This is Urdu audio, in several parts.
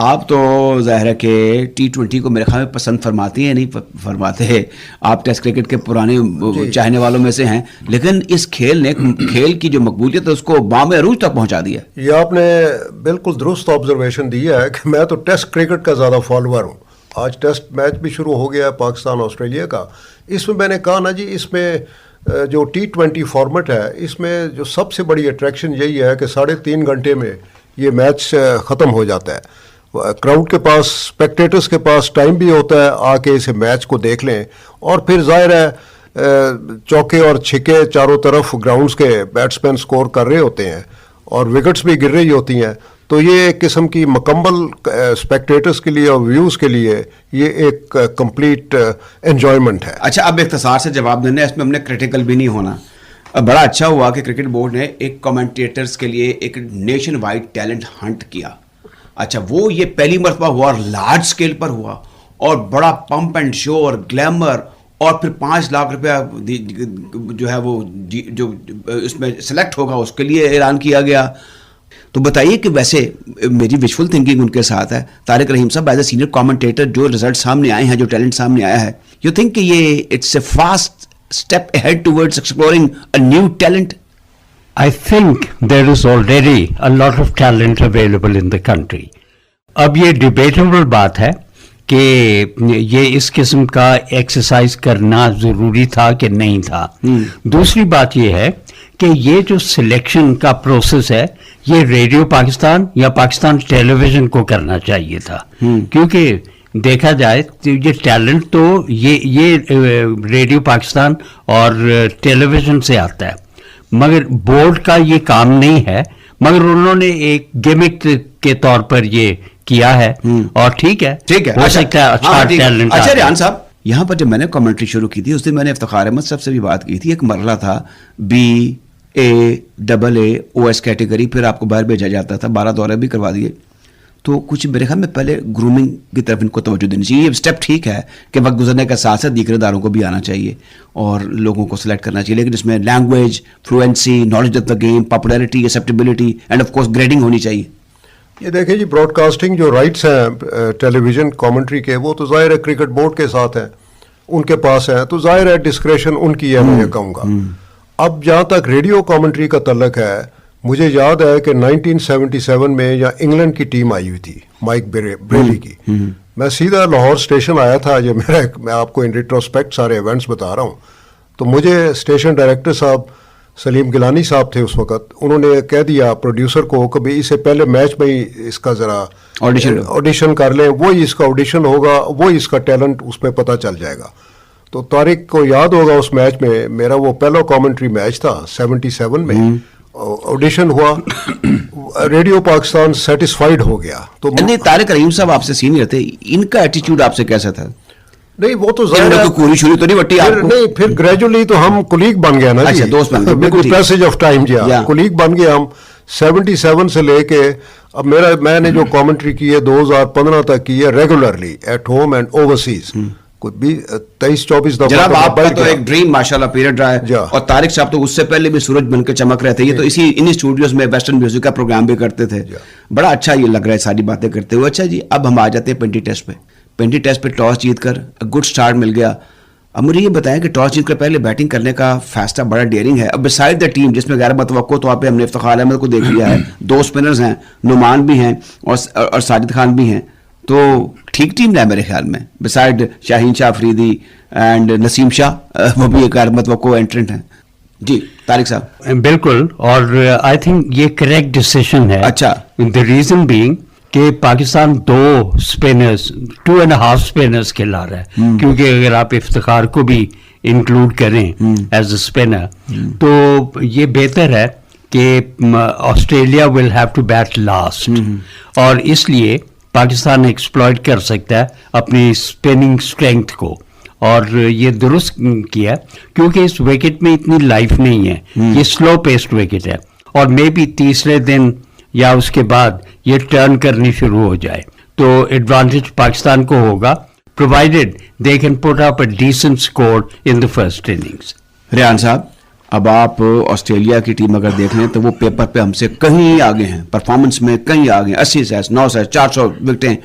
آپ تو ظاہر ہے کہ T20 کو میرے خیال میں پسند فرماتی ہیں, نہیں فرماتے ہیں, آپ ٹیسٹ کرکٹ کے پرانے چاہنے والوں میں سے ہیں, لیکن اس کھیل نے کھیل کی جو مقبولیت ہے اس کو بام عروج تک پہنچا دیا. یہ آپ نے بالکل درست آبزرویشن دی ہے کہ میں تو ٹیسٹ کرکٹ کا زیادہ فالوور ہوں. آج ٹیسٹ میچ بھی شروع ہو گیا ہے پاکستان آسٹریلیا کا. اس میں نے کہا نا جی, اس میں جو T20 فارمیٹ ہے اس میں جو سب سے بڑی اٹریکشن یہی ہے کہ 3.5 گھنٹے میں یہ میچ ختم ہو جاتا ہے. کراؤڈ کے پاس, اسپیکٹیٹرز کے پاس ٹائم بھی ہوتا ہے آ کے اسے میچ کو دیکھ لیں, اور پھر ظاہر ہے چوکے اور چھکے چاروں طرف گراؤنڈز کے بیٹسمین سکور کر رہے ہوتے ہیں اور وکٹس بھی گر رہی ہوتی ہیں. تو یہ ایک قسم کی مکمل اسپیکٹیٹرز کے لیے اور ویوز کے لیے یہ ایک کمپلیٹ انجوائمنٹ ہے. اچھا, اب اختصار سے جواب دینا ہے, اس میں ہم نے کریٹیکل بھی نہیں ہونا. بڑا اچھا ہوا کہ کرکٹ بورڈ نے ایک کمنٹیٹرز کے لیے ایک نیشن وائڈ ٹیلنٹ ہنٹ کیا. اچھا, وہ یہ پہلی مرتبہ ہوا اور لارج سکیل پر ہوا, اور بڑا پمپ اینڈ شو اور گلیمر, اور پھر 5 لاکھ روپیہ جو ہے وہ جو اس میں سلیکٹ ہوگا اس کے لیے اعلان کیا گیا. تو بتائیے کہ ویسے میری وشفل تھنکنگ ان کے ساتھ ہے, طارق رحیم صاحب ایز اے سینئر کامنٹیٹر جو رزلٹ سامنے آئے ہیں, جو ٹیلنٹ سامنے آیا ہے, یو تھنک کہ یہ it's a fast step ahead towards exploring a new talent? I think there is already a lot of talent available in the country. اب یہ ڈیبیٹیبل بات ہے کہ یہ اس قسم کا ایکسرسائز کرنا ضروری تھا کہ نہیں تھا. دوسری بات یہ ہے کہ یہ جو سلیکشن کا پروسیس ہے یہ ریڈیو پاکستان یا پاکستان ٹیلی ویژن کو کرنا چاہیے تھا, کیونکہ دیکھا جائے تو یہ ٹیلنٹ تو یہ ریڈیو پاکستان اور ٹیلی ویژن سے آتا ہے, مگر بورڈ کا یہ کام نہیں ہے, مگر انہوں نے ایک گیمک کے طور پر یہ کیا ہے, اور ٹھیک ہے ہو سکتا ہے اچھا ٹیلنٹ. اچھا ریحان صاحب, یہاں پر جب میں نے کمنٹری شروع کی تھی اس دن میں نے افتخار احمد صاحب سے بھی بات کی تھی. ایک مرحلہ تھا BA AA OS کیٹیگری, پھر آپ کو باہر بھیجا جاتا تھا, 12 دورے بھی کروا دیے. تو کچھ میرے خیال میں پہلے گرومنگ کی طرف ان کو توجہ دینی چاہیے. یہ اسٹیپ ٹھیک ہے کہ وقت گزرنے کا ساتھ ساتھ دیگر اداروں کو بھی آنا چاہیے اور لوگوں کو سلیکٹ کرنا چاہیے, لیکن اس میں language, fluency, knowledge of the game, popularity, acceptability and of course grading ہونی چاہیے. یہ دیکھیں جی, براڈ کاسٹنگ جو رائٹس ہیں ٹیلی ویژن کامنٹری کے, وہ تو ظاہر ہے کرکٹ بورڈ کے ساتھ ہیں, ان کے پاس ہیں, تو ظاہر ہے ڈسکریشن ان کی ہے, میں کہوں گا. اب جہاں تک ریڈیو کامنٹری کا تعلق ہے, مجھے یاد ہے کہ 1977 میں یا انگلینڈ کی ٹیم آئی ہوئی تھی مائک بریلی کی. میں سیدھا لاہور اسٹیشن آیا تھا, یہ میں آپ کو ان ریٹروسپیکٹ سارے ایونٹس بتا رہا ہوں. تو مجھے اسٹیشن ڈائریکٹر صاحب سلیم گیلانی صاحب تھے اس وقت, انہوں نے کہہ دیا پروڈیوسر کو کہ بھائی اس سے پہلے میچ میں ہی اس کا ذرا آڈیشن کر لیں, وہی اس کا آڈیشن ہوگا, وہی اس کا ٹیلنٹ اس میں پتہ چل جائے گا. تو طارق کو یاد ہوگا اس میچ میں میرا وہ پہلا کامنٹری میچ تھا 77 میں, آڈیشن ہوا, ریڈیو پاکستان سیٹسفائیڈ ہو گیا. تو نہیں, طارق رحیم صاحب آپ سے سینئر تھے, ان کا ایٹیچیوڈ آپ سے کیسا تھا؟ نہیں, وہ تو ظاہر ہے کوری شوری تو نہیں بٹی آپ کو, نہیں, پھر گریجولی تو ہم کولیگ بن گئے نا جی, دوست بن گئے, بالکل پیسج آف ٹائم جی, کولیگ بن گئے ہم 77 سے لے کے اب میں نے جو کامنٹری کی ہے 2015 تک کی ہے regularly at home and overseas, کوئی بھی 23-24 دفعہ. جناب آپ کا تو ایک ڈریم ماشاءاللہ پیریڈ رہا ہے, اور طارق صاحب تو اس سے پہلے بھی سورج بن کے چمک رہے تھے. یہ تو انہی اسٹوڈیوز میں ویسٹرن میوزک کا پروگرام بھی کرتے تھے. بڑا اچھا یہ لگ رہا ہے ساری باتیں کرتے ہوئے. اچھا جی, اب ہم آ جاتے ہیں 20 ٹیسٹ پہ. 20 ٹیسٹ پہ ٹاس جیت کر گڈ سٹارٹ مل گیا. اب مجھے یہ بتائیں کہ ٹاس جیت کر پہلے بیٹنگ کرنے کا فیصلہ بڑا ڈیئرنگ ہے. اب بسائڈ دا ٹیم جس میں غیر متوقع طور پہ ہم نے افتخار احمد کو دیکھ لیا ہے, 2 اسپنرز ہیں, نعمان بھی ہیں اور ساجد خان بھی ہیں, تو ٹھیک ٹیم ہے میرے خیال میں. بسائڈ شاہین شاہ افریدی اینڈ نسیم شاہ, وہ بھی ایک غیر متوقع انٹرنٹ ہیں. جی طارق صاحب. بالکل, اور آئی تھنک یہ کریکٹ ڈیسیشن ہے. اچھا, دا ریزن بینگ کہ پاکستان 2 اسپنرز 2.5 اسپنرز کھلا رہا ہے, کیونکہ اگر آپ افتخار کو بھی انکلوڈ کریں ایز اے اسپنر تو یہ بہتر ہے کہ Australia will have to bat last, اور اس لیے پاکستان ایکسپلائٹ کر سکتا ہے اپنی اسپننگ اسٹرینتھ کو, اور یہ درست کیا کیونکہ اس وکٹ میں اتنی لائف نہیں ہے, یہ سلو پیسڈ وکٹ ہے, اور مے بی تیسرے دن یا اس کے بعد یہ ٹرن کرنی شروع ہو جائے تو ایڈوانٹیج پاکستان کو ہوگا, provided they can put up a decent score in the first innings. Rehan صاحب, اب آپ آسٹریلیا کی ٹیم اگر دیکھ لیں تو وہ پیپر پہ ہم سے کہیں آگے ہیں، پرفارمنس میں کہیں آگے ہیں، 80 سیز 9 سیز 400 وکٹیں،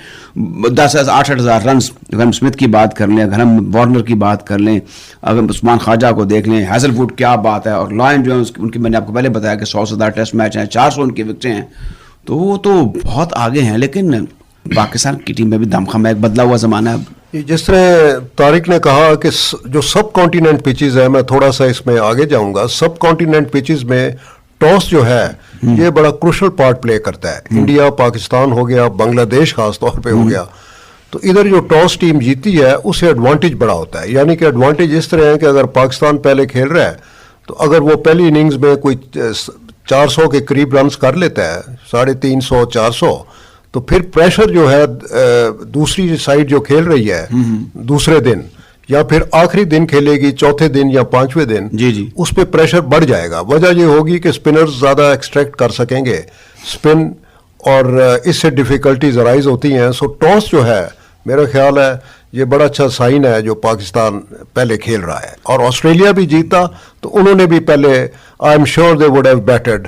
10,000 8,000 رنز. اگر ہم اسمتھ کی بات کر لیں، اگر ہم وارنر کی بات کر لیں، اگر عثمان خواجہ کو دیکھ لیں، ہیزل ووڈ کیا بات ہے، اور لائن جو ہے ان کی میں نے آپ کو پہلے بتایا کہ 100 سے زیادہ ٹیسٹ میچ ہیں، 400 ان کی وکٹیں ہیں، تو وہ تو بہت آگے ہیں. لیکن پاکستان کی ٹیم میں بھی دمخم ہے، ایک بدلا ہوا زمانہ ہے اب. جس طرح طارق نے کہا کہ جو سب کانٹیننٹ پیچز ہیں، میں تھوڑا سا اس میں آگے جاؤں گا. سب کانٹیننٹ پیچز میں ٹاس جو ہے یہ بڑا کروشل پارٹ پلے کرتا ہے. انڈیا، پاکستان ہو گیا، بنگلہ دیش خاص طور پہ ہو گیا، تو ادھر جو ٹاس ٹیم جیتی ہے اسے ایڈوانٹیج بڑا ہوتا ہے. یعنی کہ ایڈوانٹیج اس طرح ہے کہ اگر پاکستان پہلے کھیل رہا ہے تو اگر وہ پہلی اننگز میں کوئی 400 کے قریب رنز کر لیتا ہے، 350 400، تو پھر پریشر جو ہے دوسری سائیڈ جو کھیل رہی ہے دوسرے دن یا پھر آخری دن کھیلے گی، چوتھے دن یا پانچویں دن، اس پہ پریشر بڑھ جائے گا. وجہ یہ ہوگی کہ اسپنرز زیادہ ایکسٹریکٹ کر سکیں گے اسپن، اور اس سے ڈیفیکلٹیز ارائز ہوتی ہیں. سو ٹاس جو ہے میرا خیال ہے یہ بڑا اچھا سائن ہے جو پاکستان پہلے کھیل رہا ہے. اور آسٹریلیا بھی جیتا تو انہوں نے بھی پہلے I am sure they would have بیٹڈ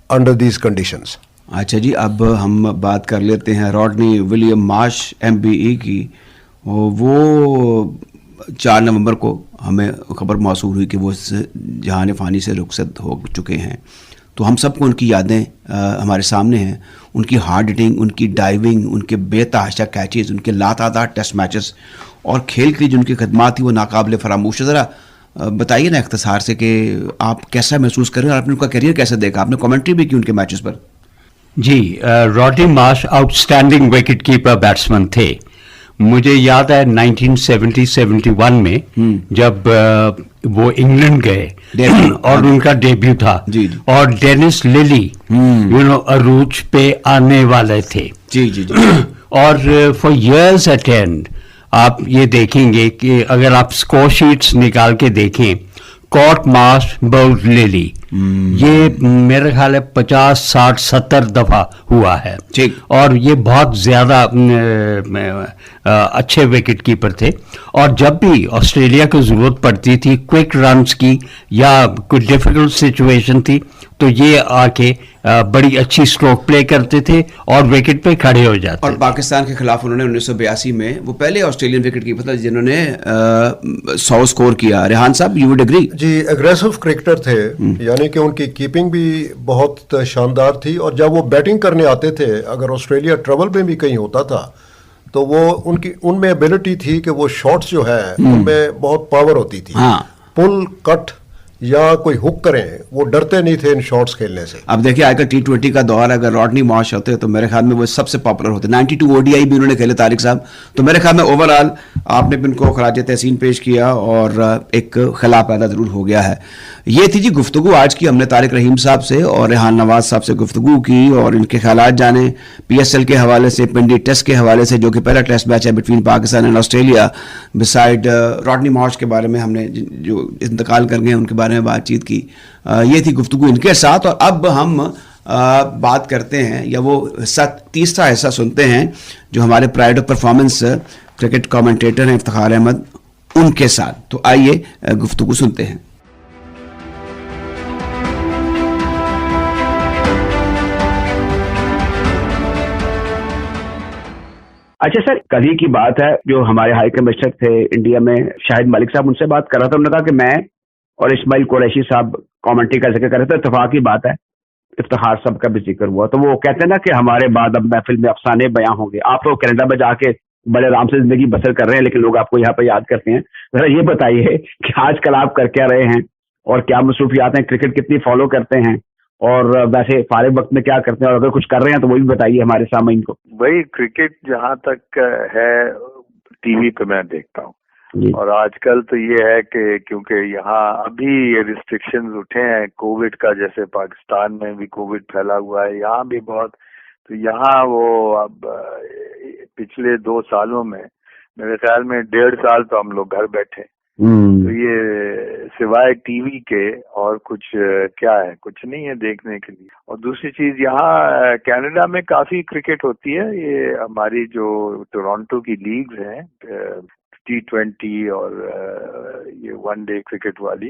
under these conditions. اچھا جی، اب ہم بات کر لیتے ہیں راڈنی ولیم مارش MBE کی. وہ 4 نومبر کو ہمیں خبر موصول ہوئی کہ وہ اس جہان فانی سے رخصت ہو چکے ہیں. تو ہم سب کو ان کی یادیں ہمارے سامنے ہیں، ان کی ہارڈ ہٹنگ، ان کی ڈائیونگ، ان کے بے تحاشا کیچز، ان کے لاتعداد ٹیسٹ میچز، اور کھیل کی جو ان کی خدمات تھی وہ ناقابل فراموش ہے. ذرا بتائیے نا اختصار سے کہ آپ کیسا محسوس کریں اور آپ نے ان کا کیریئر کیسے دیکھا؟ آپ نے کامنٹری بھی کی ان کے میچز پر. جی، Rodney Marsh outstanding wicket keeper batsman تھے. مجھے یاد ہے 1970-71 میں جب وہ انگلینڈ گئے اور ان کا ڈیبیو تھا، اور ڈینس للی عروج پہ آنے والے تھے. اور فار ایئرز اٹینڈ آپ یہ دیکھیں گے کہ اگر آپ اسکور شیٹس نکال کے دیکھیں، کارٹ مارش بولڈ للی، یہ میرے خیال ہے 50 60 70 دفعہ ہوا ہے. اور یہ بہت زیادہ اچھے وکٹ کیپر تھے. اور جب بھی آسٹریلیا کو ضرورت پڑتی تھی کوئک رنز کی یا کوئی ڈیفیکلٹ سچویشن تھی تو یہ آ کے بڑی اچھی سٹروک پلے کرتے تھے اور وکٹ پہ کھڑے ہو جاتے. اور پاکستان کے خلاف انہوں نے 1982 میں وہ پہلے آسٹریلین وکٹ کیپر تھے جنہوں نے 100 سکور کیا. Rehan sahab you would agree? جی، ایگریسو کرکٹر تھے، یعنی کہ ان کی کیپنگ بھی بہت شاندار تھی. اور جب وہ بیٹنگ کرنے آتے تھے، اگر آسٹریلیا ٹربل میں بھی کہیں ہوتا تھا تو وہ ان میں ایبلٹی تھی کہ وہ شاٹس جو ہے ان میں بہت پاور ہوتی تھی. پل کٹ یا کوئی ہک کریں، وہ ڈرتے نہیں تھے ان شاٹس کھیلنے سے. اب دیکھیں آج کل T20 کا دور ہے، اگر راڈنی مارش ہوتے تو میرے خیال میں وہ سب سے پاپولر ہوتے. 92 ODI بھی انہوں نے کھیلے طارق صاحب. تو میرے خیال میں اوور آل آپ نے بھی ان کو خراج تحسین پیش کیا اور ایک خلا پیدا ضرور ہو گیا ہے. یہ تھی جی گفتگو آج کی، ہم نے طارق رحیم صاحب سے اور ریحان نواز صاحب سے گفتگو کی اور ان کے خیالات جانے PSL کے حوالے سے، پنڈی ٹیسٹ کے حوالے سے جو کہ پہلا ٹیسٹ میچ ہے between Pakistan and Australia. Beside Rodney Marsh کے بارے میں ہم نے جو انتقال کر گئے ان کے بارے میں بات چیت کی. یہ تھی گفتگو ان کے ساتھ. اور اب ہم بات کرتے ہیں یا وہ حصہ، تیسرا حصہ سنتے ہیں جو ہمارے pride of performance cricket commentator ہیں افتخار احمد، ان کے ساتھ. تو آئیے گفتگو سنتے ہیں. اچھا سر، کل ہی کی بات ہے جو ہمارے ہائی کمشنر تھے انڈیا میں شاہد ملک صاحب، ان سے بات کر رہا تھا. انہوں نے کہا کہ میں اور اسماعیل قریشی صاحب کامنٹری کا ذکر کر رہے تھے. اتفاق کی بات ہے، افتخار صاحب کا بھی ذکر ہوا. تو وہ کہتے ہیں نا کہ ہمارے بعد اب محفل میں افسانے بیاں ہوں گے. آپ تو کینیڈا میں جا کے بڑے آرام سے زندگی بسر کر رہے ہیں لیکن لوگ آپ کو یہاں پہ یاد کرتے ہیں. ذرا یہ بتائیے کہ آج کل آپ کر کیا رہے ہیں اور کیا مصروفیات ہیں، کرکٹ کتنی فالو کرتے ہیں اور ویسے فارغ وقت میں کیا کرتے ہیں، اور اگر کچھ کر رہے ہیں تو وہ بھی بتائیے ہمارے سامعین کو. وہی کرکٹ جہاں تک ہے ٹی وی پہ میں دیکھتا ہوں. اور آج کل تو یہ ہے کہ کیونکہ یہاں ابھی ریسٹرکشنز اٹھے ہیں کووڈ کا، جیسے پاکستان میں بھی کووڈ پھیلا ہوا ہے، یہاں بھی بہت. تو یہاں وہ اب پچھلے 2 سالوں میں میرے خیال میں 1.5 سال تو ہم لوگ گھر بیٹھے. تو یہ سوائے ٹی وی کے اور کچھ کیا ہے، کچھ نہیں ہے دیکھنے کے لیے. اور دوسری چیز یہاں کینیڈا میں کافی کرکٹ ہوتی ہے. یہ ہماری جو ٹورانٹو کی لیگز ہیں T20 اور یہ 1 ڈے کرکٹ والی،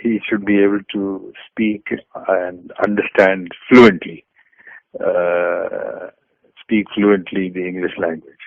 he should be able to speak and understand fluently, speak fluently the English language।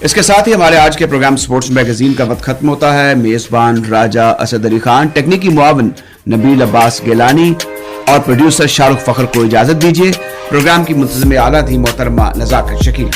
اس کے ساتھ ہی ہمارے آج کے پروگرام سپورٹس میگزین کا وقت ختم ہوتا ہے. میزبان راجہ اسد علی خان، ٹیکنیکی معاون نبیل عباس گیلانی اور پروڈیوسر شاہ رخ فخر کو اجازت دیجیے. پروگرام کی منتظم اعلیٰ تھی محترمہ نزاکت شکیل.